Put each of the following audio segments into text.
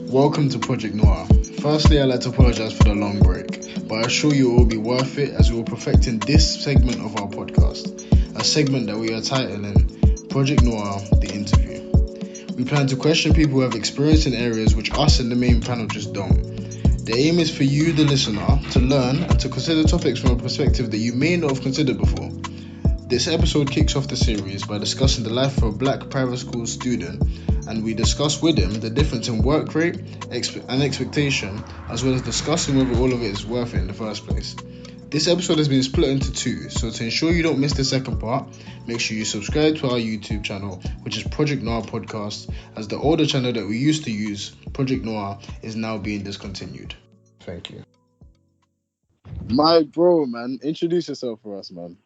Welcome to Project Noir. Firstly, I'd like to apologize for the long break, but I assure you it will be worth it as we will perfecting this segment of our podcast, a segment that we are titling Project Noir, the interview. We plan to question people who have experience in areas which us in the main panel just don't. The aim is for you, the listener, to learn and to consider topics from a perspective that you may not have considered before. This episode kicks off the series by discussing the life of a black private school student, and we discuss with him the difference in work rate and expectation, as well as discussing whether all of it is worth it in the first place. This episode has been split into two, so to ensure you don't miss the second part, make sure you subscribe to our YouTube channel, which is Project Noir Podcast, as the older channel that we used to use, Project Noir, is now being discontinued. Thank you. My bro, man, introduce yourself for us, man.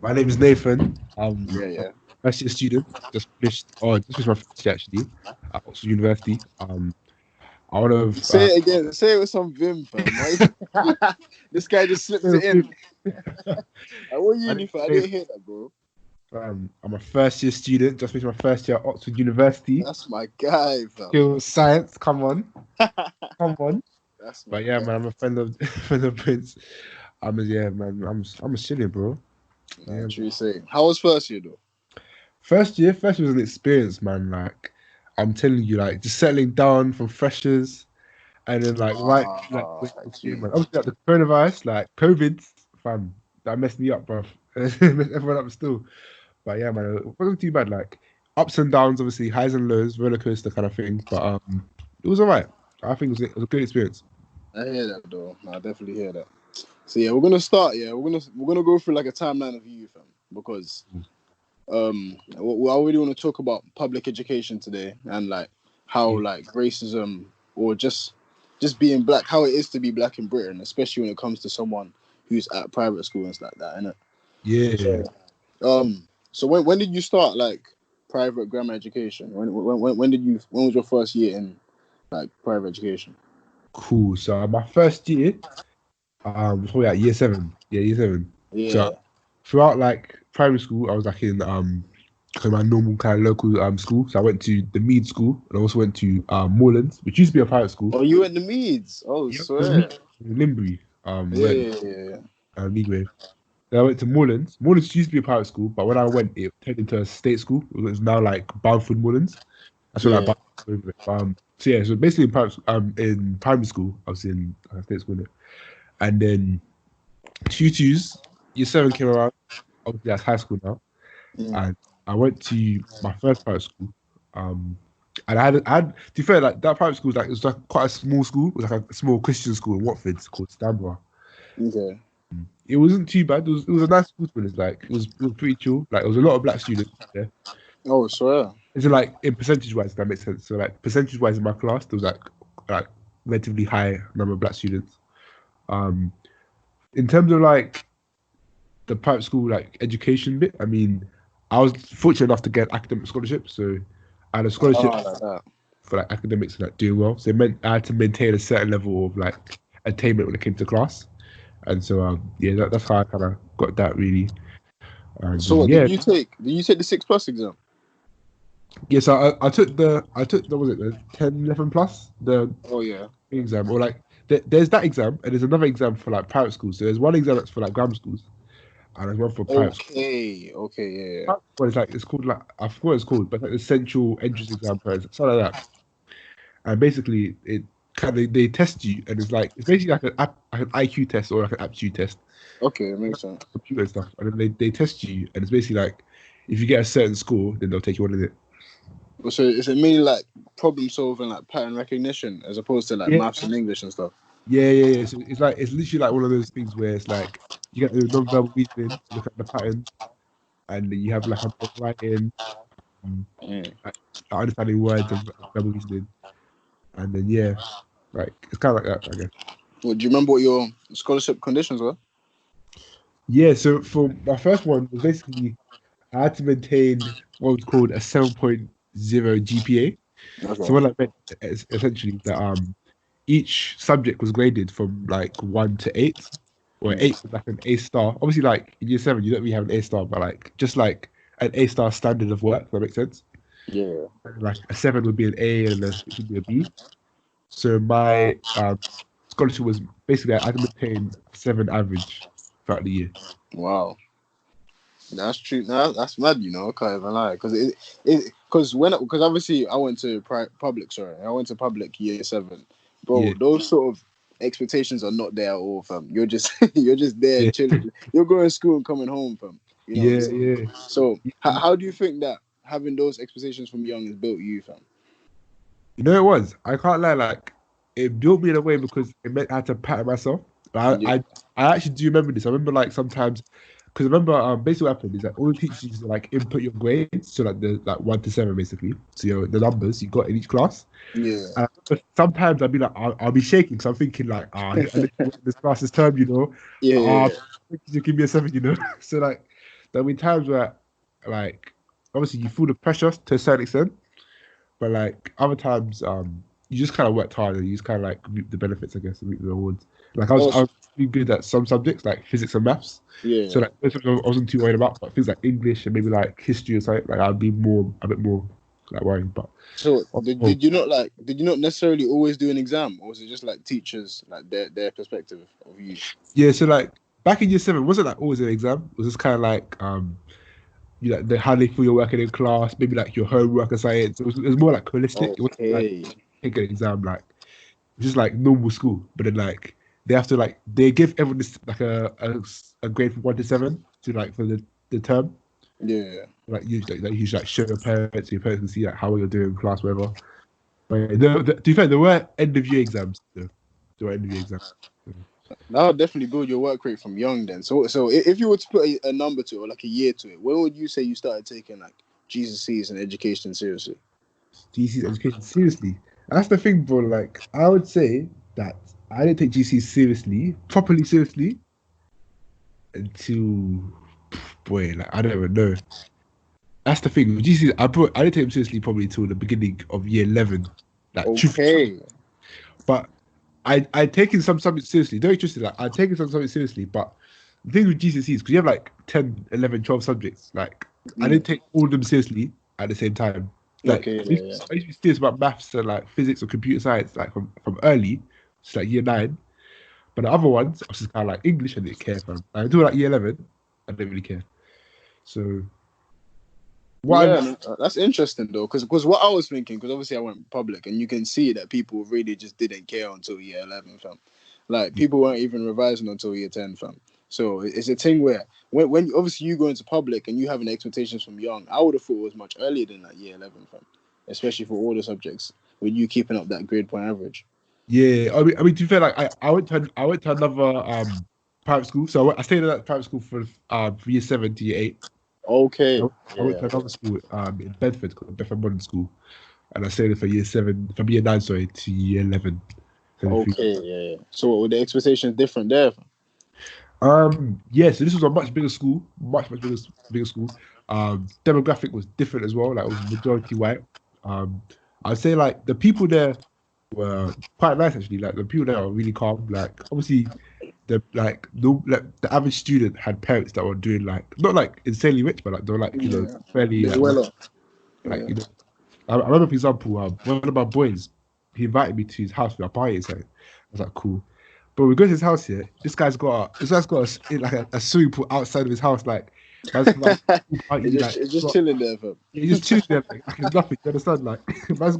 My name is Nathan. Yeah. First year student. Just finished my first year actually at Oxford University. I would have say it again. Say it with some vim, fam. This guy just slipped it in. What uni for? I didn't hear that, bro. I'm a first year student. Just finished my first year at Oxford University. That's my guy, fam. Skills science. Come on. That's but yeah, guy. Man, I'm a friend of Prince. I'm a silly, bro. Yeah, true say. How was first year though? First year was an experience, man. Like, I'm telling you, like, just settling down from freshers, and then obviously like the coronavirus, like COVID, fam, that messed me up, bro. Messed everyone up still. But yeah, man, it wasn't too bad. Like, ups and downs, obviously, highs and lows, roller coaster kind of thing. But it was alright. I think it was a good experience. I hear that though. I definitely hear that. So yeah, we're gonna start. Yeah, we're gonna go through like a timeline of you, fam, because we already want to talk about public education today and like how like racism or just being black, how it is to be black in Britain, especially when it comes to someone who's at private school and stuff like that, innit? Yeah. So when did you start like private grammar education? When was your first year in like private education? Cool. So my first year, probably like year 7. Yeah, year 7. Yeah. So throughout like primary school, I was like in my normal kind of local school. So I went to the Mead School, and I also went to Moorlands, which used to be a private school. Oh, you went to Meads? Oh, yeah, swear. Limbury. Yeah. Midway. Then I went to Moorlands. Moorlands used to be a private school, but when I went, it turned into a state school. It was now like Bamford Moorlands. That's what so basically in primary school, I was in state school, and then tutus, year 7 came around. Obviously, that's high school now, and I went to my first private school. And I had to be fair, like that private school was like quite a small school. It was like a small Christian school in Watford called Stanborough. Okay. It wasn't too bad. It was a nice school, but it was pretty chill. Like there was a lot of black students there. Oh, swear. It's like in percentage wise, that makes sense. So like percentage wise in my class, there was like relatively high number of black students. In terms of like the private school like education bit, I mean, I was fortunate enough to get academic scholarship, so I had a scholarship for like academics and like doing well. So it meant I had to maintain a certain level of like attainment when it came to class, and so that's how I kind of got that really. So did you take the 6+ exam? Yes, I took the was it the 10, 11 plus exam, or like there's that exam and there's another exam for like private schools. So there's one exam that's for like grammar schools, and there's one for private schools. Okay, yeah. But it's called like I forgot what it's called, but like the central entrance exam, something like that. And basically, it kind of they test you, and it's basically like an IQ test or like an aptitude test. Okay, it makes sense. Computer and stuff, and then they test you, and it's basically like if you get a certain score, then they'll take you on in it. So is it mainly like problem solving, like pattern recognition, as opposed to like maths and English and stuff? Yeah. So it's literally like one of those things where it's like you get the non-verbal reasoning, look at the patterns, and then you have like a writing, like understanding words and verbal reasoning, and then it's kind of like that, I guess. Well, do you remember what your scholarship conditions were? Yeah, so for my first one was basically I had to maintain what was called a 7.0 GPA. Okay. So what I meant is essentially that each subject was graded from like 1 to 8, or 8 was like an A star. Obviously, like in year 7, you don't really have an A star, but like just like an A star standard of work. Does that make sense? Yeah. Like a 7 would be an A and a 6 would be a B. So my scholarship was basically I had to maintain 7 average throughout the year. Wow. That's true. No, that's mad. I can't even lie because obviously I went to public. Sorry, I went to public year 7, Yeah, bro. Those sort of expectations are not there at all, fam. You're just you're just there yeah, chilling. You're going to school and coming home, fam. You know what I'm yeah, saying? yeah. So how do you think that having those expectations from young has built you, fam? You know it was. I can't lie. Like it built me in a way because it meant I had to pattern myself. I Yeah. I, I actually do remember this. I remember like sometimes because I remember basically what happened is that all the teachers used to like input your grades, so like the like 1 to 7 basically. So the numbers you got in each class. Yeah. And sometimes I'd be like I'll be shaking, so I'm thinking like I didn't win this class this term, Yeah. Ah, Yeah. you give me a 7. So like there'll be times where like obviously you feel the pressure to a certain extent. But like other times, you just kind of worked hard and you just kind of like reap the benefits, I guess, and reap the rewards. Like I Also, was really good at some subjects like physics and maths. yeah. So like those subjects I wasn't too worried about, but things like English and maybe like history or something, like I'd be a bit more like worried. But So oh, did you not necessarily always do an exam, or was it just like teachers like their perspective of you? yeah, so like back in year 7, it wasn't like always an exam. It was just kind of like how they feel you're working in class, maybe like your homework assignments. It was more like holistic. It wasn't like Okay. take an exam like just like normal school, but then like they have to like they give everyone this like a grade from 1 to 7 to like for the term. Yeah. Like you should like show your parents, so your parents can see like how well you're doing in class, whatever. But yeah, to be fair, there were end of year exams. There were end of year exams. That would definitely build your work rate from young then. So if you were to put a number to it, or like a year to it, when would you say you started taking like GCSEs and education seriously? GC's education seriously. That's the thing, bro. Like I would say that I didn't take GC seriously, properly seriously, until boy, like I don't even know. That's the thing. With GC, I didn't take him seriously probably till the beginning of year 11. Like, Okay. but I'd taken some subjects seriously. Don't interested. Like, I'd taken some subjects seriously, but the thing with GCSEs, because you have like 10, 11, 12 subjects, like, I didn't Mm. take all of them seriously at the same time. Like, Okay. I used Yeah. I used to be serious about maths and like physics or computer science, like from early, just like year 9. But the other ones, I was just kind of like English, I didn't care, fam. Like, until like year 11, I didn't really care. So, what Yeah, I no, that's interesting though, because what I was thinking, because obviously I went public, and you can see that people really just didn't care until year 11, fam. Like people weren't even revising until year 10, fam. So it's a thing where when obviously you go into public and you having expectations from young, I would have thought it was much earlier than like year 11, fam. Especially for all the subjects, with you keeping up that grade point average. Yeah, I mean, to be fair, like I went to another private school. So I stayed at that private school for year 7 to year 8. I Okay. went, I went to another school in Bedford called Bedford Modern School, and I stayed there for year 7, from year 9, sorry, to year 11. So Okay. Yeah. So were the expectations different there, fam? yeah, so this was a much bigger school, much bigger school. Demographic was different as well. Like it was majority white. I'd say like the people there were quite nice actually. Like the people there are really calm. Like obviously the average student had parents that were doing like not like insanely rich, but like they were like Yeah. fairly They're like well off. like Yeah. I remember for example one of my boys he invited me to his house for a party. So I was like cool. But we go to his house here. This guy's got a swimming pool outside of his house. Like man's got like a pool party. Like It's just chilling there, fam. he just chills there like it's nothing. You understand? Like man's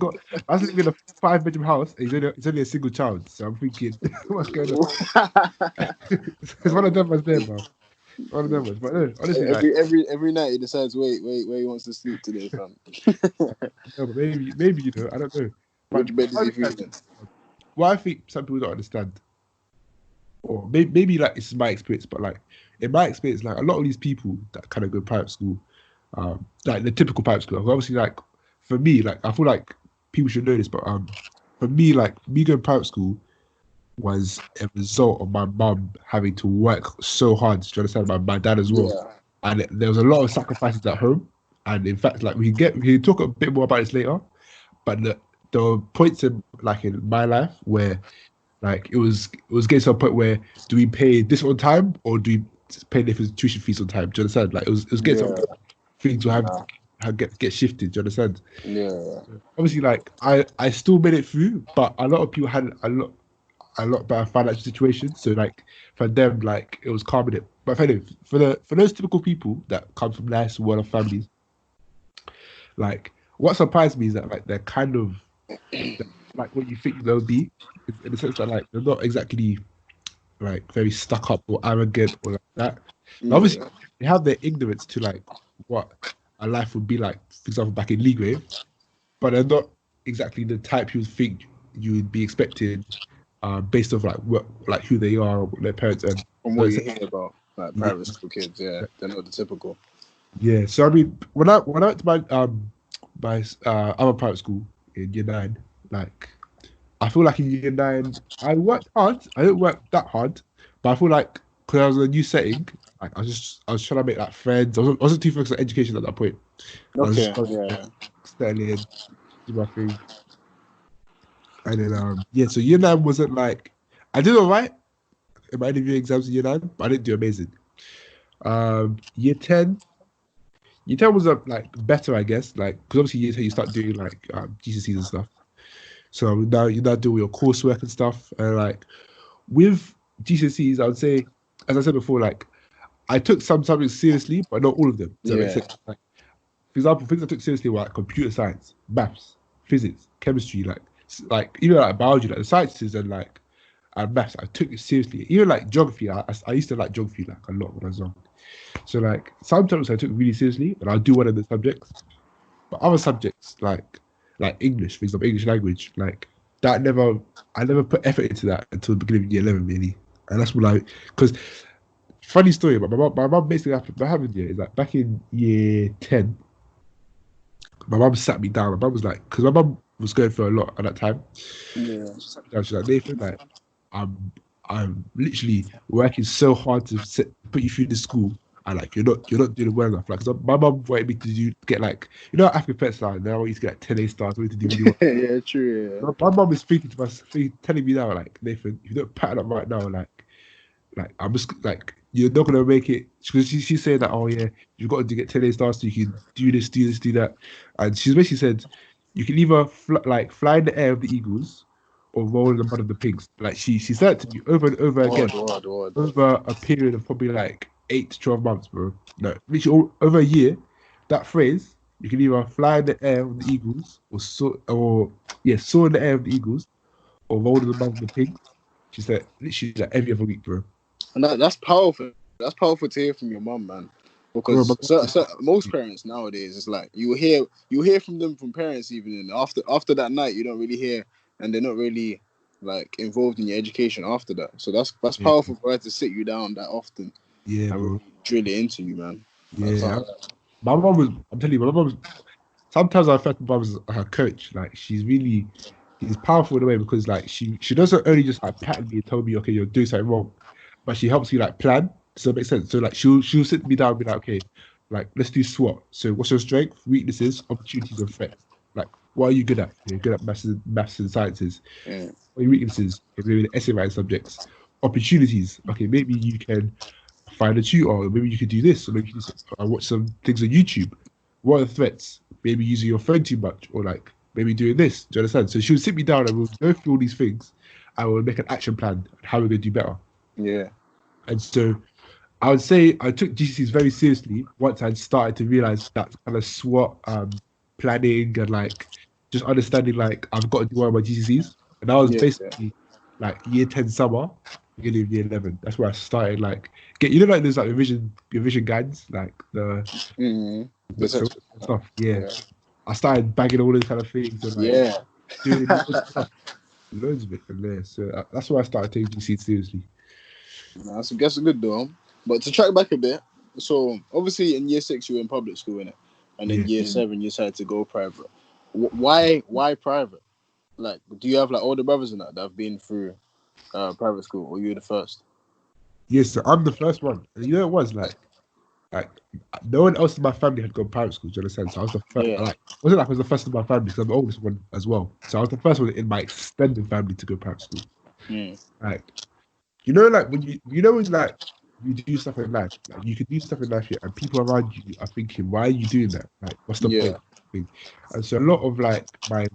living in a 5 bedroom house. And he's only a single child. So I'm thinking, what's going on? It's one of them was there, bro. One of them was. But no, honestly, like every night he decides where he wants to sleep today, fam. no, but maybe I don't know. But Which bed is he feeling? what I think some people don't understand, or maybe like it's my experience, but like in my experience, like a lot of these people that kind of go private school, like the typical private school, obviously like for me, like I feel like people should know this, but for me, like me going private school was a result of my mum having to work so hard. Do you understand? My dad as well, Yeah. and there was a lot of sacrifices at home. And in fact, like we can talk a bit more about this later, but there were points in my life where like it was getting to a point where do we pay this on time or do we pay the tuition fees on time? Do you understand? Like it was getting to a Yeah. point things were having get shifted. Do you understand? Yeah. Obviously, like I still made it through, but a lot of people had a lot better financial situations. So like for them, like it was calming it. But for those typical people that come from nice, well-off families, like what surprised me is that like they're kind of like what you think they'll be, in the sense that like they're not exactly like very stuck up or arrogant or like that. But obviously, Yeah. they have their ignorance to like what a life would be like, for example, back in League, but they're not exactly the type you would think you would be expected, based off like what, like who they are, or what their parents and From so what you hear about like yeah, private school kids, yeah, they're not the typical. yeah. So I mean, when I went to my other private school in year 9, like I feel like in year 9 I worked hard. I didn't work that hard, but I feel like because I was in a new setting, like I was trying to make like friends. I wasn't too focused on education at that point. I was just Okay, trying to yeah. settle in, do my thing. And then yeah, so year 9 wasn't like I did all right in my interview exams in year 9, but I didn't do amazing. Year 10, year 10 was like better, I guess, like because obviously year 10 you start doing like GCSEs and stuff. So now you now do your coursework and stuff, and like with GCSEs, I would say, as I said before, like I took some subjects seriously, but not all of them. Does that make Yeah. sense? Like, for example, things I took seriously were like computer science, maths, physics, chemistry, like even like biology, like the sciences and maths. I took it seriously. Even like geography, I used to like geography like a lot when I was young. So like some subjects I took really seriously, and I'll do one of the subjects. But other subjects like English, for example, English language, like that I never put effort into that until the beginning of year 11, really. And that's when because funny story, but my mum basically what happened here is like back in year 10, my mum sat me down. My mum was like, because my mum was going through a lot at that time. Yeah. She sat me down. She's like, Nathan, like, I'm literally working so hard to put you through this school, and like you're not doing well enough. Like, 'cause my mum wanted me to get like African Pet Line. Now I want you to get like 10 A stars. I want you to do really well. Yeah, true, My mum is speaking to telling me now, like Nathan, if you don't pattern up right now, like I'm just like you're not gonna make it, because she's saying that, oh yeah, you've got to get 10 A stars so you can do this, do this, do that, and she's basically said you can either fly in the air of the eagles or roll in the mud of the pigs. Like she said it to me over and over again Word. over a period of probably like 8 to 12 months, bro. No, literally over a year. That phrase, you can either fly in the air of the eagles soar in the air of the eagles or roll in the mud of the pigs. She said literally like every other week, bro. And that's powerful. That's powerful to hear from your mum, man. Bro, Because most parents nowadays, it's like you hear from them from parents even, and after that night you don't really hear, and they're not really like involved in your education after that. So that's yeah, powerful for her to sit you down that often yeah, and bro. really drill it into you, man. That's Yeah, my mom was. I'm telling you, my mom was. Sometimes I felt my mom was her coach. Like she's powerful in a way because like she doesn't only just like pat me and tell me, okay, you're doing something wrong, but she helps me like plan. So it makes sense. So like she'll sit me down and be like, okay, like let's do SWOT. So what's your strength, weaknesses, opportunities, and threats? Like what are you good at? You're good at maths and sciences. yeah, What are your weaknesses? Okay, maybe the essay writing subjects. Opportunities. Okay, maybe you can find a tutor, or maybe you could do this, or maybe you can watch some things on YouTube. What are the threats? Maybe using your phone too much, or like maybe doing this. Do you understand? So she would sit me down and we'll go through all these things. I will make an action plan on how we're going to do better. yeah, And so I would say I took GCSEs very seriously once I'd started to realize that kind of SWOT planning and like just understanding like I've got to do one of my GCSEs. And that was yeah, yeah. basically like year 10 summer, beginning of year 11. That's where I started like like there's like revision guides, like Mm-hmm. the stuff. Yeah. I started bagging all those kind of things and like Yeah. doing loads of it from there. So that's why I started taking GCSEs seriously. That's good though. But to track back a bit, so obviously in year 6 you were in public school, innit? And then Yeah. year 7 you decided to go private. Why private? Like, do you have like older brothers in that have been through private school, or you were the first? Yes, so I'm the first one. And you know it was like no one else in my family had gone private school. Do you understand? So I was the first. Yeah. Like wasn't like I was the first in my family because I'm the oldest one as well. So I was the first one in my extended family to go private school. Mm. Like like when like you do stuff in life. Like you can do stuff in life here, and people around you are thinking, "Why are you doing that? Like, what's the Yeah. point?" And so a lot of like my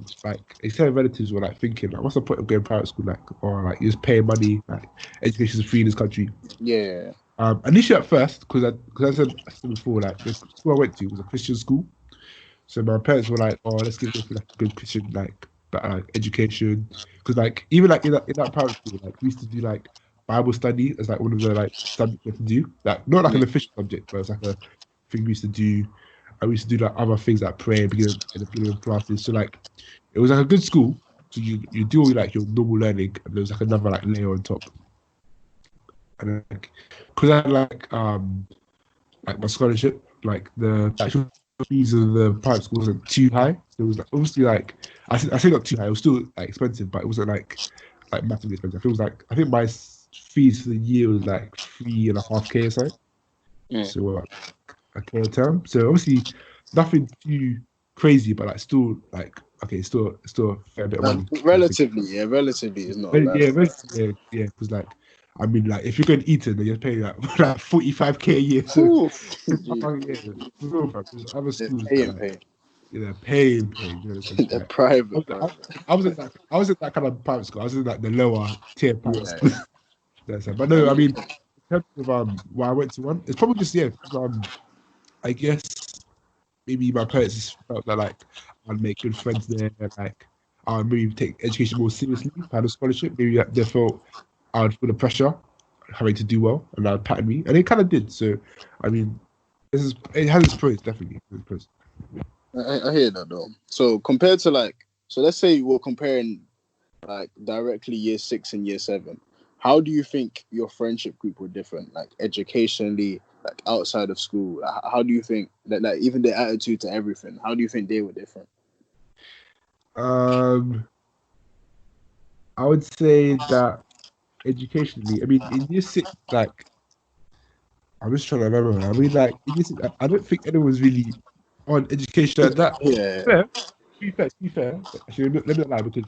extended relatives were like thinking, like, "What's the point of going private school? Like, or like you're just paying money. Like, education's free in this country." Yeah. Initially at first, I said before, like the school I went to was a Christian school, so my parents were like, "Oh, let's give this like a good Christian education," because like even like in that private school, like we used to do like Bible study as like one of the like subjects we had to do, like not like Yeah. an official subject, but it's like a thing we used to do. And we used to do like other things like pray in the beginning of classes. So like it was like a good school. So you do all like your normal learning, and there was like another like layer on top. And like because I had like my scholarship, like the actual fees of the private school wasn't too high. So it was like obviously like I say not too high. It was still like expensive, but it wasn't like massively expensive. It was like I think my fees for the year was like 3.5K or so. Mm. So a K a term. So obviously nothing too crazy, but like still like okay, still a fair bit of money. Relatively, it's not a But bad. yeah, because like I mean like if you're going to Eton, then you're paying like 45K a year. So Oof. it's Gee, real, fam. There's other they're schools that paying. like paying. You know, so They're like private, I, bro. I was in that kind of private school. I was in like the lower tier private Yeah. school. That's it. But no, I mean, in terms of why I went to one, it's probably just I guess maybe my parents just felt that like I'd make good friends there, and like I'd maybe take education more seriously. If I had a scholarship, maybe they felt I'd feel the pressure having to do well, and that'd pattern me, and it kind of did. So, I mean, it has its pros, definitely. It has its pros. I hear that though. So compared to so let's say we're comparing like directly year 6 and year 7. How do you think your friendship group were different, like educationally, like outside of school? How do you think that, like, even their attitude to everything? How do you think they were different? Um, I would say that educationally, I mean, in year 6, like I'm just trying to remember. I mean, like in year 6, I don't think anyone was really on education like that. Yeah, Fair, to be fair. Actually, let me not lie because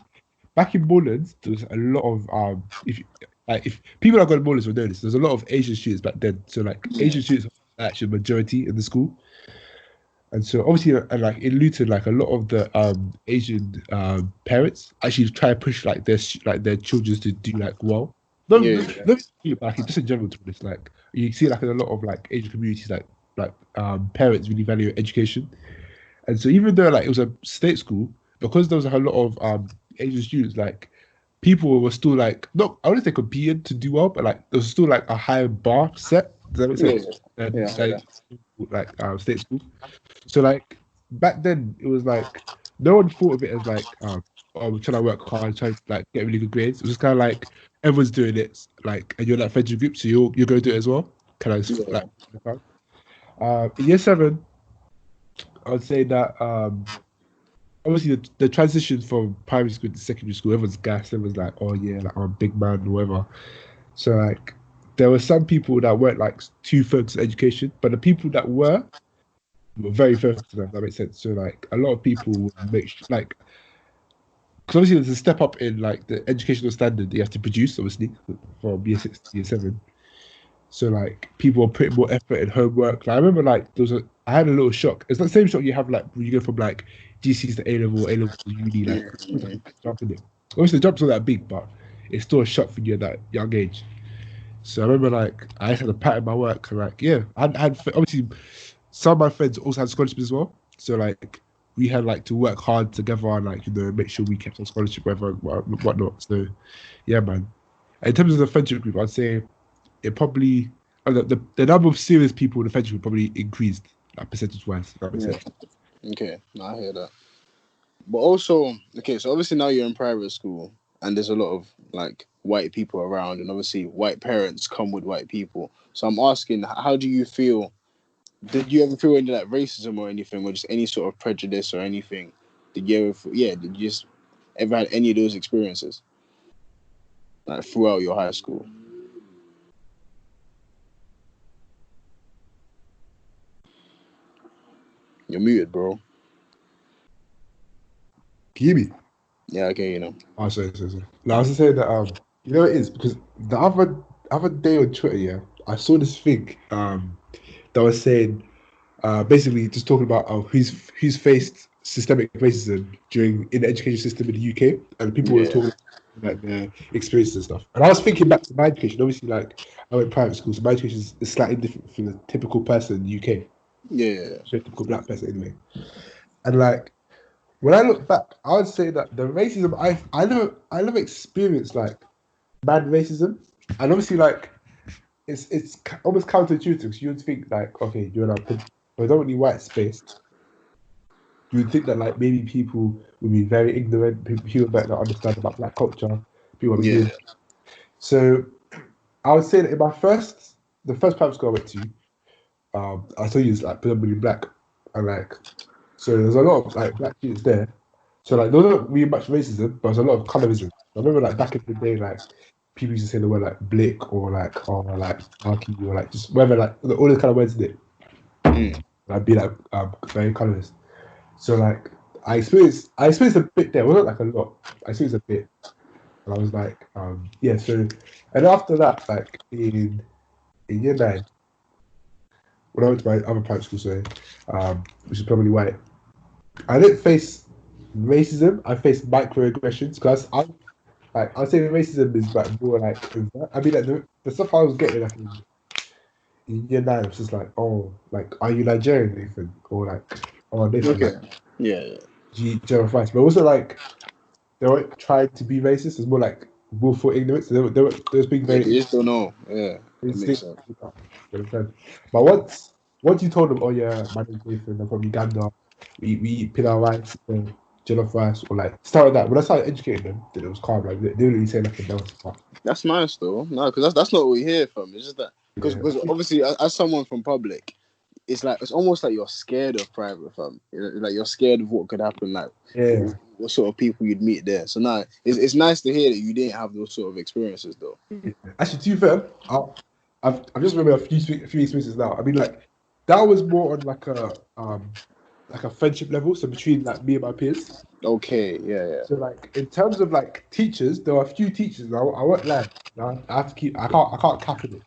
back in Morelands, there was a lot of if people that got in Morelands will know this, there's a lot of Asian students back then. So like yeah, Asian students are actually majority in the school. And so obviously and like in Luton, like a lot of the Asian parents actually try to push like their children to do like well. No, yeah, no, yeah. no, like just in general to this, like you see like in a lot of like Asian communities, like parents really value education. And so even though like it was a state school, because there was like, a lot of Asian students, like people were still like not I wouldn't say competing to do well, but like there was still like a higher bar set. Does that make Yeah, sense? yeah, I heard that. Like state school. So like back then it was like no one thought of it as like oh we're trying to work hard, trying to like get really good grades. It was just kind of like everyone's doing it, like and you're like friendship group, so you're going to do it as well. Kind of Yeah, like in year 7, I would say that obviously the transition from primary school to secondary school, everyone's gassed, everyone's like, oh yeah, like I'm a big man or whatever. So like there were some people that weren't like too focused on education, but the people that were very focused on that. That makes sense. So like a lot of people would like because obviously there's a step up in like the educational standard that you have to produce, obviously, from year 6 to year 7. So like people are putting more effort in homework. Like, I remember like I had a little shock. It's not the same shock you have like when you go from like GCs to A level to uni. Like it's like a big jump in it. Obviously the jump's not that big, but it's still a shock for you at that young age. So I remember like I had a pattern in my work. And, like yeah, I had obviously some of my friends also had scholarships as well. So like we had like to work hard together and like make sure we kept our scholarship, whatnot. So yeah, man. In terms of the friendship group, I'd say it probably the number of serious people in the friendship group probably increased like percentage wise. If that makes yeah. sense. Okay, no, I hear that. But also, okay, so obviously now you're in private school, and there's a lot of like white people around, and obviously white parents come with white people. So I'm asking, how do you feel? Did you ever feel any like racism or anything, or just any sort of prejudice or anything? Did you ever, yeah, did you just ever had any of those experiences like throughout your high school? You're muted, bro. Can you hear me? Yeah, okay, you know. Oh, sorry. No, I was just saying that you know it is because the other day on Twitter, yeah, I saw this thing that was saying basically just talking about who's faced systemic racism in the education system in the UK, and people were Yeah. talking about their experiences and stuff. And I was thinking back to my education. Obviously, like I went private school, so my education is slightly different from the typical person in the UK, Yeah. so typical black person anyway. And like when I look back, I would say that the racism I never experienced like bad racism, and obviously like it's almost counterintuitive because you would think like, okay, you're in a predominantly white space. You would think that like maybe people would be very ignorant, people might not understand about black culture, people would be Yeah. doing. So I would say that in the first private school I went to, I told you it's like predominantly black, and like so there's a lot of like black students there. So like there wasn't really much racism, but there's a lot of colorism. I remember like back in the day, like people used to say the word like blick or like darky or like just whatever like all those kind of words in it. Mm. Like be like very colorist. So like I experienced a bit there. It wasn't like a lot. I experienced a bit. And I was like, yeah, so and after that, like in year nine, when I went to my other private school, sorry, which is probably white, I didn't face racism, I faced microaggressions because I'd say racism is like more like overt. I mean like the stuff I was getting like in year nine was just like, oh, like are you Nigerian, Nathan? Or like, oh Nathan, Okay. like Yeah. General Rice. But it wasn't like they weren't trying to be racist. It's more like willful ignorance. They were being Yeah. very You just don't know. Yeah. It makes instinct. sense. But once you told them, oh yeah, my name's Nathan, I'm from Uganda, we eat pilau rice, jollof rice, or like start with that. When I started educating them, then it was calm. Like they didn't really say nothing else. But That's nice though. No, because that's not what we hear from. It's just that because yeah, obviously as someone from public, it's like it's almost like you're scared of private, fam. Like you're scared of what could happen, like yeah. what sort of people you'd meet there. So now it's nice to hear that you didn't have those sort of experiences though. Actually, to be fair, I've just remembered a few experiences now. I mean, like that was more on like a friendship level, so between like me and my peers. Okay, yeah, So like in terms of like teachers, there are a few teachers. I won't lie. I have to keep. I can't cap it.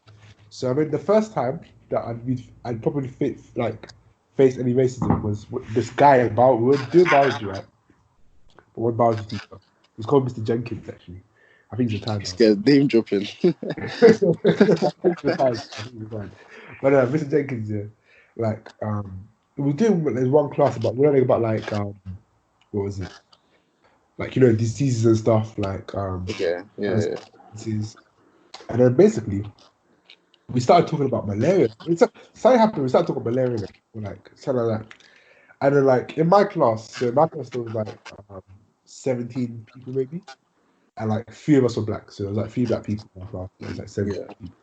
So I mean, the first time that I'd probably face any racism was with this guy at bio. We were doing biology, right? But one biology teacher. He's called Mr. Jenkins actually. I think he's retired yeah. now. Scared name dropping. I think he's retired. I think he's retired. But Mr. Jenkins, yeah, like we were doing there's one class about we're learning about like what was it? Like diseases and stuff like Okay, and yeah. diseases. And then basically we started talking about malaria. Something happened. We started talking about malaria, or like something like that. And then like in my class, so in my class there was like 17 people maybe, and like three of us were black. So there was like three black people in my class. There was like 17 Yeah. people.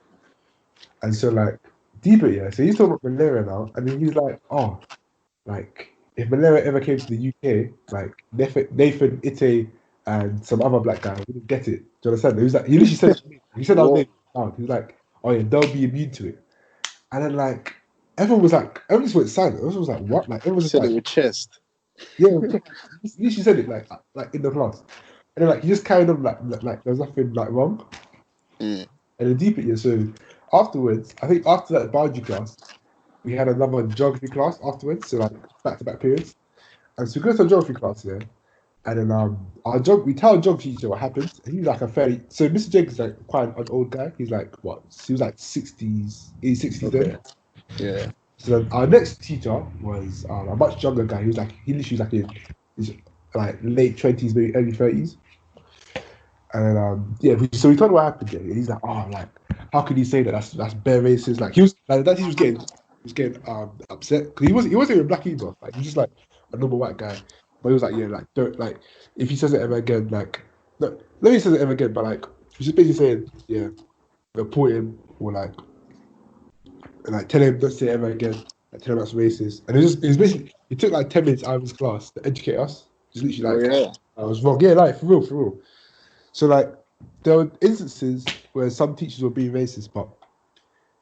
And so like deeper, yeah. So he's talking about malaria now, and then he's like, oh, like if malaria ever came to the UK, like Nathan Ite and some other black guy wouldn't get it. Do you understand? He was like, he literally said, he said our What? name out. He was like, oh yeah, they'll be immune to it. And then like everyone just went silent. Everyone was like, what? Like everyone was just Said it like, with chest. yeah, he literally said it like in the class. And then like he just carried on like there's nothing like wrong. Mm. And then deep it, yeah. So afterwards, I think after that biology class, we had another geography class afterwards. So like back to back periods. And so we go to a geography class, yeah. And then we tell our geography teacher what happened. And he's like so Mr. Jenkins is like quite an old guy. He's like what? He was like 60s, in his 60s then. Okay. Yeah. So then our next teacher was a much younger guy. He literally was like in his like late 20s, maybe early 30s. And then yeah, so we told him what happened there. And he's like, oh, like how could he say that? That's bare racist. Like he was like that. He was getting upset because he wasn't even black either. Like he's just like a normal white guy. But he was like, yeah, like don't like if he says it ever again, like no, let me say it ever again. But like he's just basically saying, yeah, report him or like tell him don't say it ever again. Like tell him that's racist. And it was basically it took like 10 minutes out of his class to educate us. Just Oh literally like yeah. I was wrong. Yeah, like for real, for real. So like there were instances where some teachers were being racist, but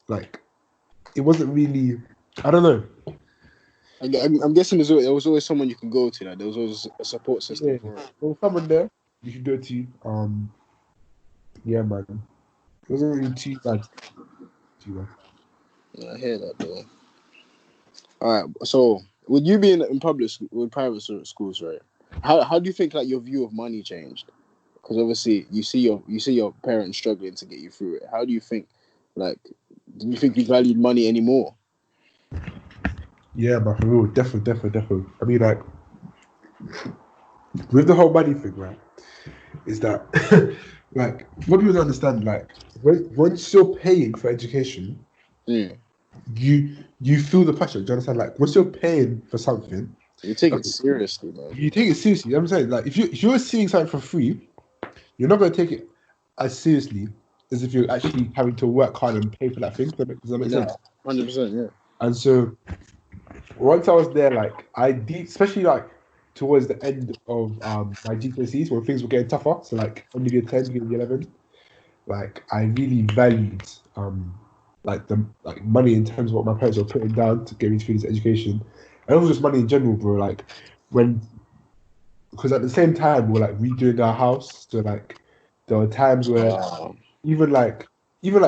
like it wasn't really. I don't know. I'm guessing there was always someone you can go to. Like there was always a support system Yeah, for it. there was someone there you should go to. Yeah, man. It wasn't really too bad. I hear that though. All right, so would you be in public school, with private schools, right? How do you think like your view of money changed? Because obviously you see your parents struggling to get you through it. How do you think, like, do you think you valued money anymore? Yeah, but for real, definitely. I mean, like, with the whole money thing, right? Is that like what people don't understand? Like, once you're paying for education, Mm. you feel the pressure. Do you understand? Like, once you're paying for something, You take it seriously, man. you take it seriously. You know what I'm saying, like, if you're seeing something for free, you're not going to take it as seriously as if you're actually having to work hard and pay for that thing. Does that make sense? 100%, yeah. And so once I was there, like especially like towards the end of my GCSEs when things were getting tougher. So like when you get 10, you get 11, like I really valued like the like money in terms of what my parents were putting down to get me through this education, and also just money in general, bro. Like when because at the same time we were like redoing our house, so like there were times where even like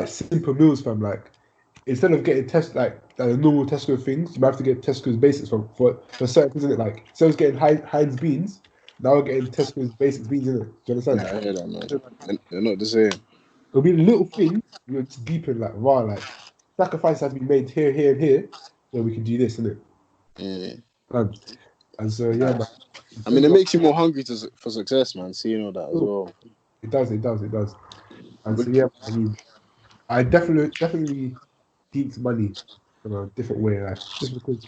simple meals, fam, like instead of getting the normal Tesco things, you might have to get Tesco's basics for certain things, isn't it? Like instead of getting Heinz beans, now we're getting Tesco's basic beans, isn't it? Do you understand? Yeah, I hear that, man. They're not the same. It'll be little things you're just deep in, like raw, like sacrifice has been made here, here, and here, so we can do this, isn't it? Yeah. And so yeah, man. I mean, it makes you more hungry for success, man. Seeing all that as well. It does. And so yeah, I mean, I definitely deeped money in a different way, like just because.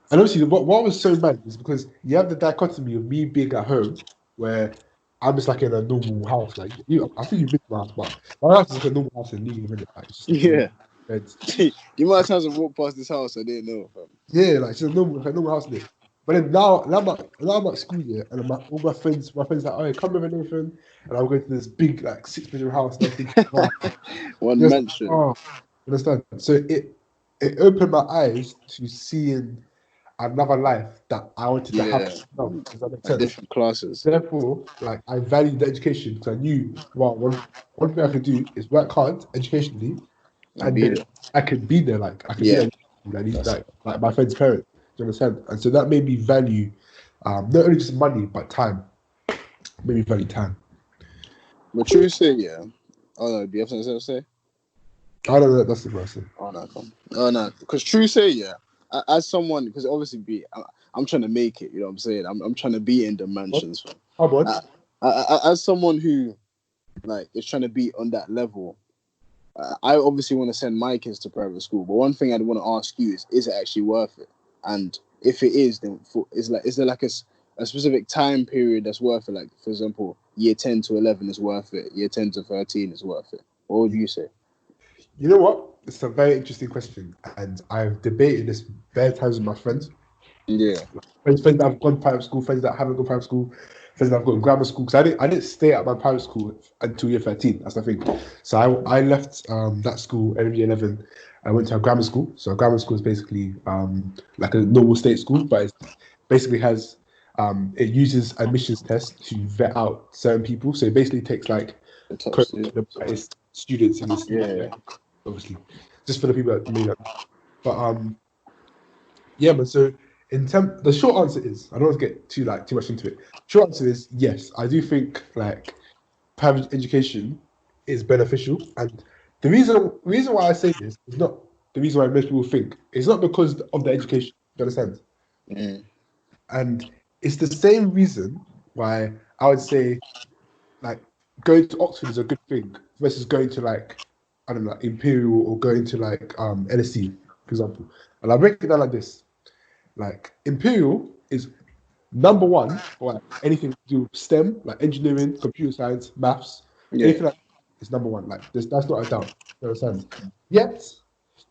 And obviously, what was so mad is because you have the dichotomy of me being at home, where I'm just like in a normal house. Like I think you've been to my house, but my house is like a normal house in Leeds, isn't it? Like, it's just Yeah. beds. You might have walked past this house. I didn't know, fam. Yeah, like it's just a normal house, innit? But then now I'm at school, yeah, and all my friends like, oh, come with Nathan, and I'm going to this big like 6-bedroom house, and I'm thinking, wow, One mansion. oh, understand? So it opened my eyes to seeing another life that I wanted to have. Does that make sense? Different classes. Therefore, like I valued the education because I knew, well, one thing I could do is work hard educationally, and then I could be there. Like I could be there, like my friend's parent. Do you understand? And so that made me value, not only just money but time. Made me value time. But true say, yeah. Oh no, do you have something to say? I don't know. That's the person. Oh no, come. Oh no, because true say, yeah. As someone, because obviously, I'm trying to make it. You know what I'm saying? I'm trying to be in the mansions. How much? As someone who, like, is trying to be on that level, I obviously want to send my kids to private school. But one thing I want to ask you is it actually worth it? And if it is, then is there like a specific time period that's worth it? Like, for example, year 10 to 11 is worth it. Year 10 to 13 is worth it. What would you say? You know what? It's a very interesting question, and I've debated this bare times with my friends. Yeah. Friends that have gone private school, friends that haven't gone private school, friends that have gone grammar school. Because I didn't stay at my private school until year 13. That's the thing. So I left that school in year 11. I went to a grammar school. So a grammar school is basically like a normal state school, but it basically has it uses admissions tests to vet out certain people. So it basically takes like the brightest students in this. Yeah. Obviously, just for the people that may not. But yeah, but so the short answer is, I don't want to get too much into it. Short answer is yes, I do think like private education is beneficial, and the reason why I say this is not the reason why most people think. It's not because of the education. Do you understand? Mm. And it's the same reason why I would say like going to Oxford is a good thing versus going to like I don't know Imperial or going to like LSE, for example. And I break it down like this: like Imperial is number one for like anything to do with STEM, like engineering, computer science, maths, anything like that is number one. Like that's not a doubt. You understand? Yet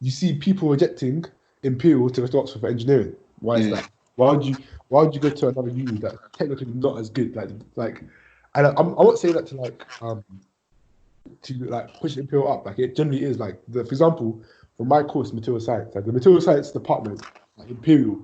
you see people rejecting Imperial to go to Oxford for engineering. Why is that? Why would you go to another uni that's technically not as good? Like and I'm not saying that to push Imperial up. Like it generally is. Like for example, for my course, material science, like the material science department, like Imperial,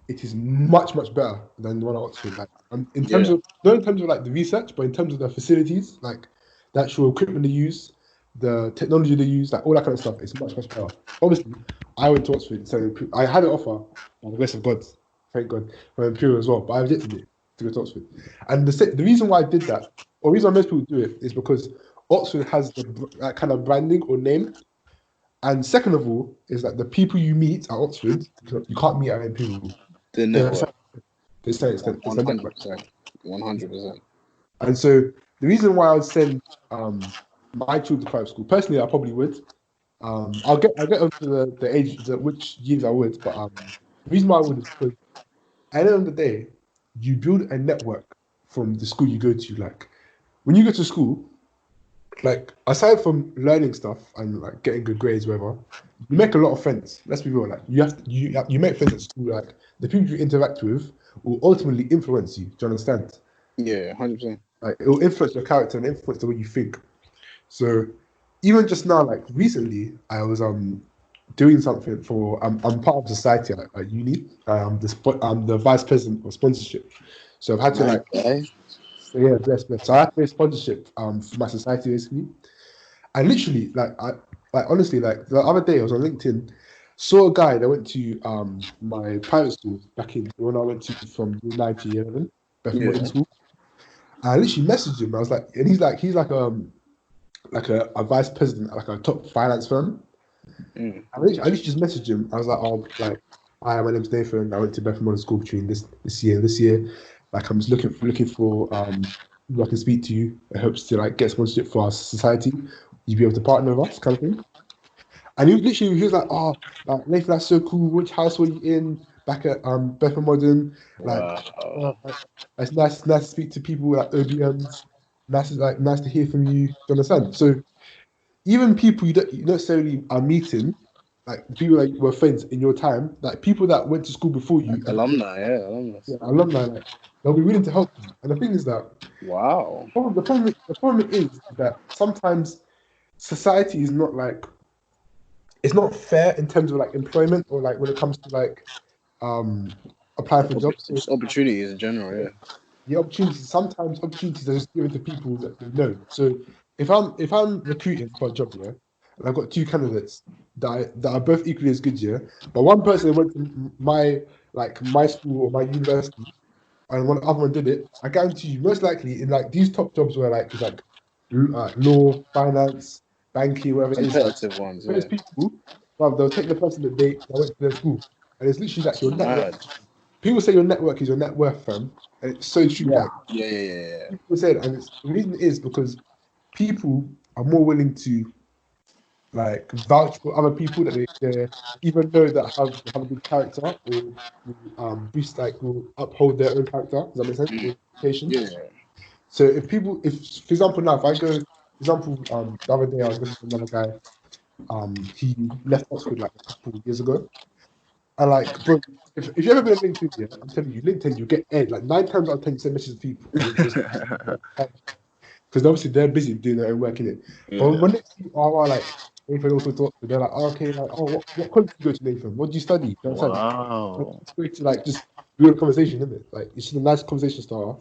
it is much better than the one at Oxford. Like in terms of not in terms of like the research, but in terms of the facilities, like the actual equipment they use, the technology they use, like all that kind of stuff, is much better. Obviously, I went to Oxford, so I had an offer, by the grace of God, thank God, from Imperial as well, but I rejected it to go to Oxford. And the reason why I did that, or the reason why most people do it, is because Oxford has that kind of branding or name. And second of all, is that the people you meet at Oxford, you can't meet at Imperial. The network. They say it's a network. 100%. 100%. And so the reason why I would send my children to private school, personally, I probably would. I'll get onto the age, which years I would, but the reason why I would is because at the end of the day, you build a network from the school you go to. Like when you go to school, like aside from learning stuff and like getting good grades, whatever, you make a lot of friends. Let's be real. Like you make friends at school. Like the people you interact with will ultimately influence you. Do you understand? Yeah, 100%. Like it will influence your character and influence the way you think. So even just now, like recently, I was doing something for I'm part of society at uni. I'm the vice president of sponsorship. So I've had to like so yeah, bless. So I have to pay sponsorship for my society basically. And literally, like honestly, like the other day I was on LinkedIn, saw a guy that went to my private school back in when I went to from year 9 to year 11, Bethel Modern Yeah. School. I literally messaged him. I was like, and he's like a vice president at like a top finance firm. I literally just messaged him. I was like, oh, like, hi, my name's Nathan. I went to Bethel Modern School between this year and this year. Like, I'm just looking for who I can speak to you. It hopes to like get sponsorship for our society. You'd be able to partner with us, kind of thing. And he was like, oh, like Nathan, that's so cool. Which house were you in back at Bethel Modern? Like, Wow. it's nice to speak to people like OBMs. Nice to hear from you. Do you understand? So even people you don't necessarily are meeting, like people that were friends in your time, like people that went to school before you, Like alumni, yeah, alumnus. yeah, alumni, like they'll be willing to help you. And the thing is that Wow. the problem is that sometimes society is not like it's not fair in terms of like employment or like when it comes to like um applying for jobs. So Just opportunities in general, yeah. the opportunities are just given to people that they know. So if I'm recruiting for a job, yeah, and I've got two candidates that are both equally as good, yeah, but one person went to my school or my university, and one other one did it, I guarantee you, most likely in like these top jobs where like it's like law, finance, banking, whatever it is, like Competitive ones, those yeah. people, well, they'll take the person that went to their school, and it's literally like It's your network. mad. People say your network is your net worth, fam, and it's so true. Yeah. Like Yeah. people said, and the reason is because people are more willing to like vouch for other people that they even know that have a good character or will, boost like will uphold their own character. Does that make sense? Or reputation. Yeah. So if for example now if I go, for example, the other day I was looking for another guy. He left Oxford like a couple of years ago. And like, bro, if you ever been on LinkedIn, yeah, I'm telling you, LinkedIn, you get aired. Like 9 times out of 10, you send messages to people. And you just because obviously they're busy doing their own work in it. But Yeah. when they see like Nathan also talks, they're like, oh, okay, like, oh, what college do you go to, Nathan? What do you study? You know what I'm saying? Wow. It's great to like just build a conversation, isn't it? Like it's just a nice conversation starter.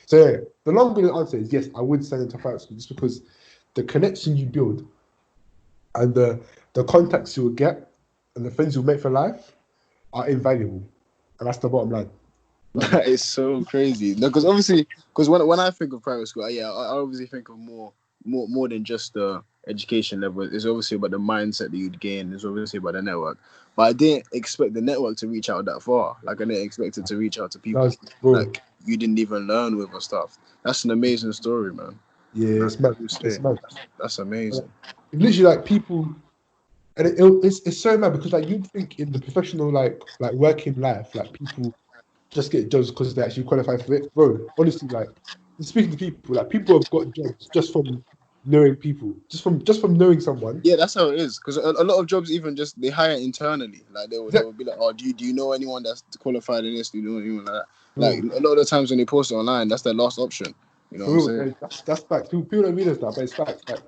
So yeah, the long-winded answer is yes, I would send him to private school just because the connection you build and the contacts you'll get and the friends you'll make for life are invaluable, and that's the bottom line. That is so crazy. No, because when I think of private school, yeah, I obviously think of more than just the education level. It's obviously about the mindset that you'd gain. It's obviously about the network. But I didn't expect the network to reach out that far. Like I didn't expect it to reach out to people That's bro. like you didn't even learn with or stuff. That's an amazing story, man. Yeah, Like, it's mad. It's seriously, mad. that's amazing. It's literally like people, and it's so mad because like you'd think in the professional like working life, like people just get jobs because they actually qualify for it, bro. Honestly, like speaking to people, like people have got jobs just from knowing people, just from knowing someone. Yeah, that's how it is. Because a lot of jobs even just they hire internally. Like they will be like, oh, do you know anyone that's qualified in this? Do you know anyone like that? Like Bro, a lot of the times when they post it online, that's their last option. You know what I'm for real, saying? that's facts. People don't realize that, but it's facts. Like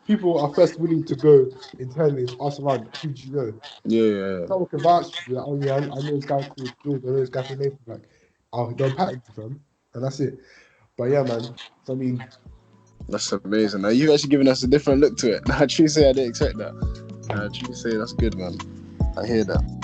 people are first willing to go internally and ask around, who do you know? Yeah. Someone can vouch for you, like, oh yeah, I know this guy called George, I know this guy called Nathan, like, oh, they'll patent you, fam, and that's it. But yeah, man. So I mean, That's amazing. Now you've actually given us a different look to it. Now, I truly say I didn't expect that. I truly say that's good, man. I hear that.